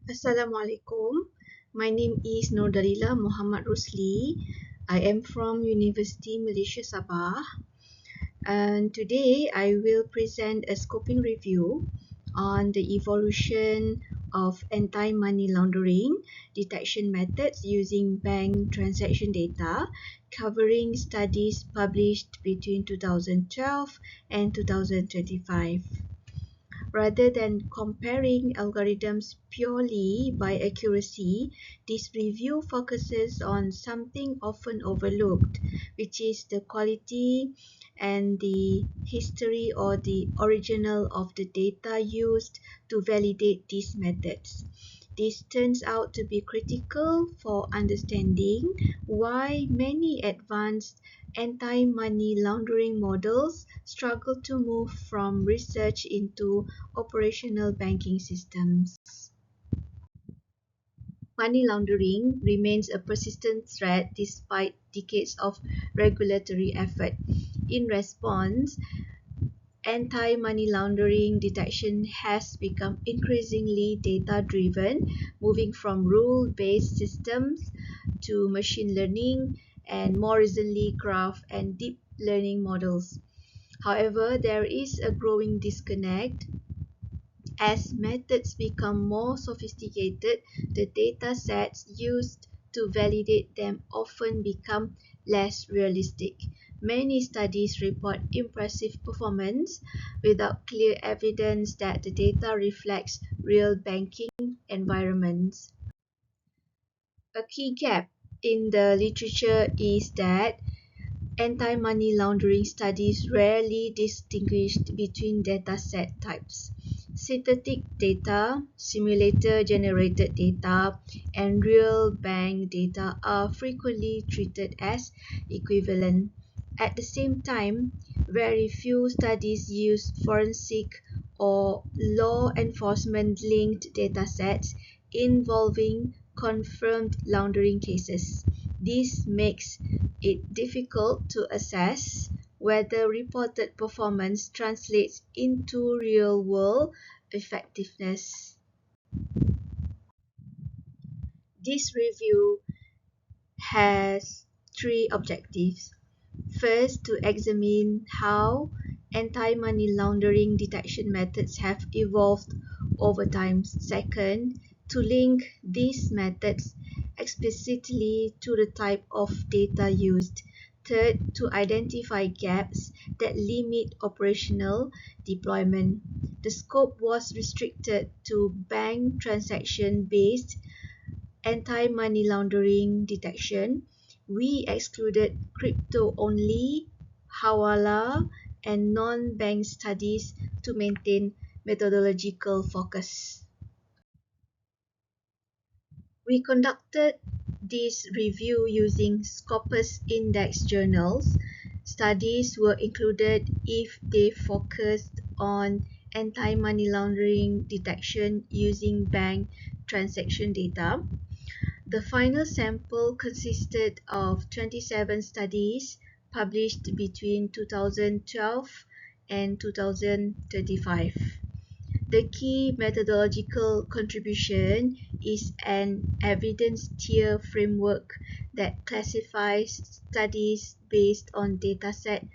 Assalamualaikum. My name is NORDALIELA Mohd Rusli. I am from University Malaysia Sabah, and today I will present a scoping review on the evolution of anti-money laundering detection methods using bank transaction data, covering studies published between 2012 and 2025. Rather than comparing algorithms purely by accuracy, this review focuses on something often overlooked, which is the quality and the history or the original of the data used to validate these methods. This turns out to be critical for understanding why many advanced anti-money laundering models struggle to move from research into operational banking systems. Money laundering remains a persistent threat despite decades of regulatory effort. In response, anti-money laundering detection has become increasingly data-driven, moving from rule-based systems to machine learning and more recently graph and deep learning models. However, there is a growing disconnect. As methods become more sophisticated, the data sets used to validate them often become less realistic. Many studies report impressive performance without clear evidence that the data reflects real banking environments. A key gap in the literature is that anti-money laundering studies rarely distinguished between dataset types. Synthetic data, simulator-generated data, and real bank data are frequently treated as equivalent. At the same time, very few studies use forensic or law enforcement-linked datasets involving confirmed laundering cases. This makes it difficult to assess whether reported performance translates into real-world effectiveness. This review has three objectives. First, to examine how anti-money laundering detection methods have evolved over time. Second, to link these methods explicitly to the type of data used. Third, to identify gaps that limit operational deployment. The scope was restricted to bank transaction-based anti-money laundering detection. We excluded crypto-only, hawala, and non-bank studies to maintain methodological focus. We conducted this review using Scopus Index journals. Studies were included if they focused on anti-money laundering detection using bank transaction data. The final sample consisted of 27 studies published between 2012 and 2025. The key methodological contribution is an evidence tier framework that classifies studies based on dataset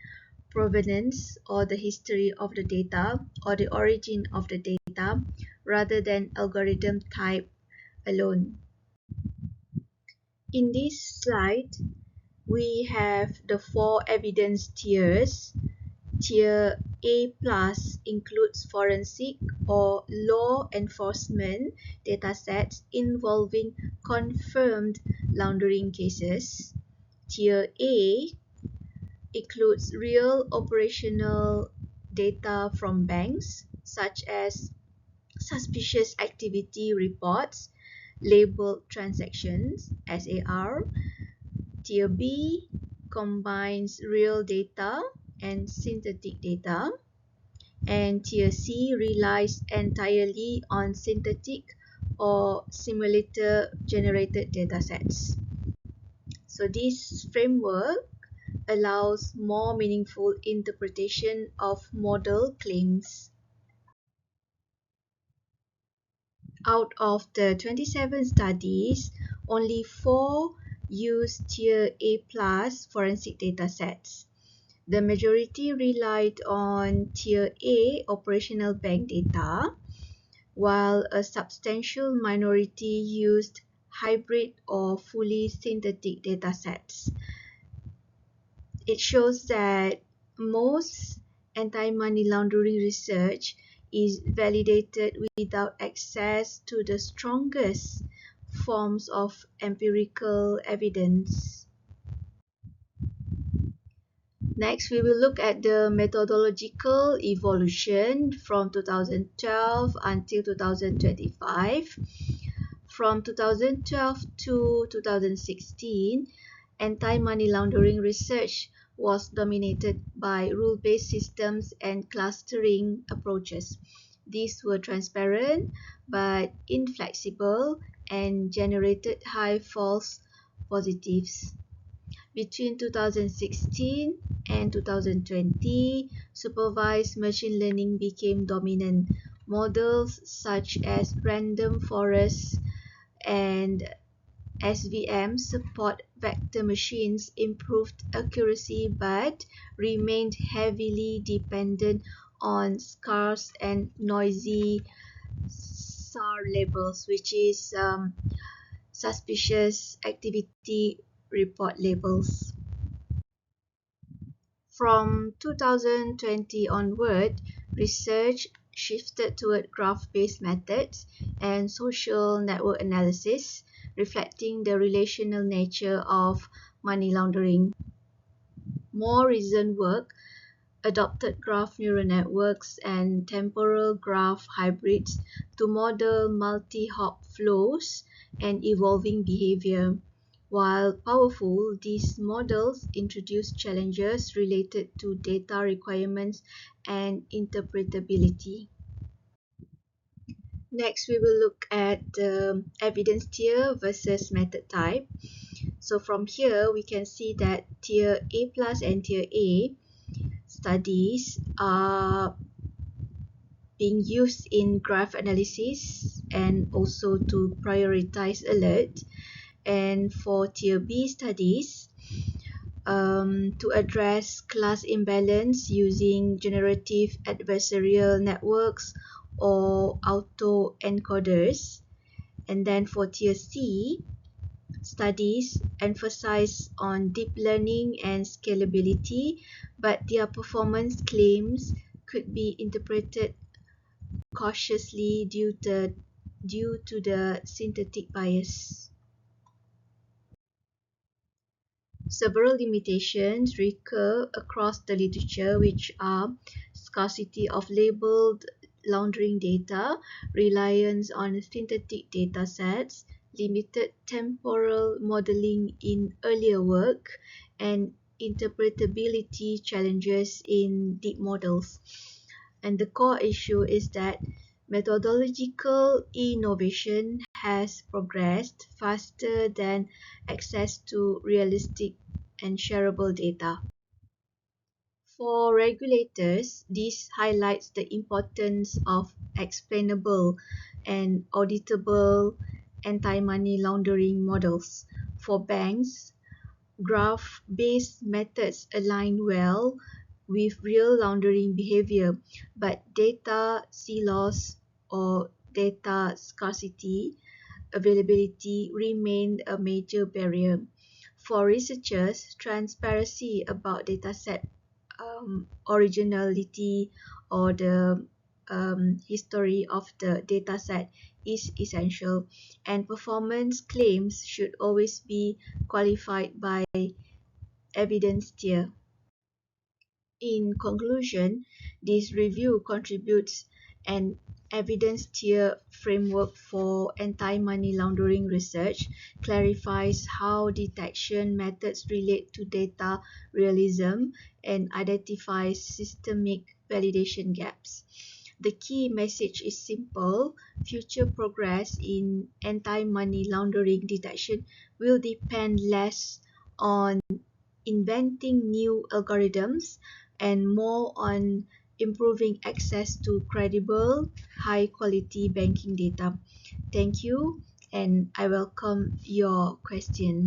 provenance or the history of the data or the origin of the data rather than algorithm type alone. In this slide, we have the four evidence tiers. Tier A plus includes forensic or law enforcement datasets involving confirmed laundering cases. Tier A includes real operational data from banks, such as suspicious activity reports, labeled transactions, SAR. Tier B combines real data and synthetic data, and Tier C relies entirely on synthetic or simulator-generated datasets. So this framework allows more meaningful interpretation of model claims. Out of the 27 studies, only 4 used Tier A plus forensic datasets. The majority relied on Tier A operational bank data, while a substantial minority used hybrid or fully synthetic datasets. It shows that most anti-money laundering research is validated without access to the strongest forms of empirical evidence. Next, we will look at the methodological evolution from 2012 until 2025. From 2012 to 2016, anti-money laundering research was dominated by rule-based systems and clustering approaches. These were transparent but inflexible and generated high false positives. Between 2016 and 2020, supervised machine learning became dominant. Models such as random forests and SVM support vector machines improved accuracy but remained heavily dependent on scarce and noisy SAR labels, which is suspicious activity report labels. From 2020 onward, research shifted toward graph-based methods and social network analysis, reflecting the relational nature of money laundering. More recent work adopted graph neural networks and temporal graph hybrids to model multi-hop flows and evolving behavior. While powerful, these models introduce challenges related to data requirements and interpretability. Next, we will look at the evidence tier versus method type. So from here, we can see that tier A plus and tier A studies are being used in graph analysis and also to prioritize alert. And for tier B studies, to address class imbalance using generative adversarial networks or autoencoders. And then for tier C, studies emphasize on deep learning and scalability, but their performance claims could be interpreted cautiously due to the synthetic bias. Several limitations recur across the literature, which are scarcity of labeled laundering data, reliance on synthetic data sets, limited temporal modeling in earlier work, and interpretability challenges in deep models. And the core issue is that methodological innovation has progressed faster than access to realistic and shareable data. For regulators, this highlights the importance of explainable and auditable anti-money laundering models. For banks, graph-based methods align well with real laundering behavior, but data silos or data scarcity availability remain a major barrier. For researchers, transparency about dataset originality or the history of the dataset is essential, and performance claims should always be qualified by evidence tier. In conclusion, this review contributes an evidence tier framework for anti-money laundering research, clarifies how detection methods relate to data realism, and identifies systemic validation gaps. The key message is simple: future progress in anti-money laundering detection will depend less on inventing new algorithms and more on improving access to credible, high-quality banking data. Thank you, and I welcome your question.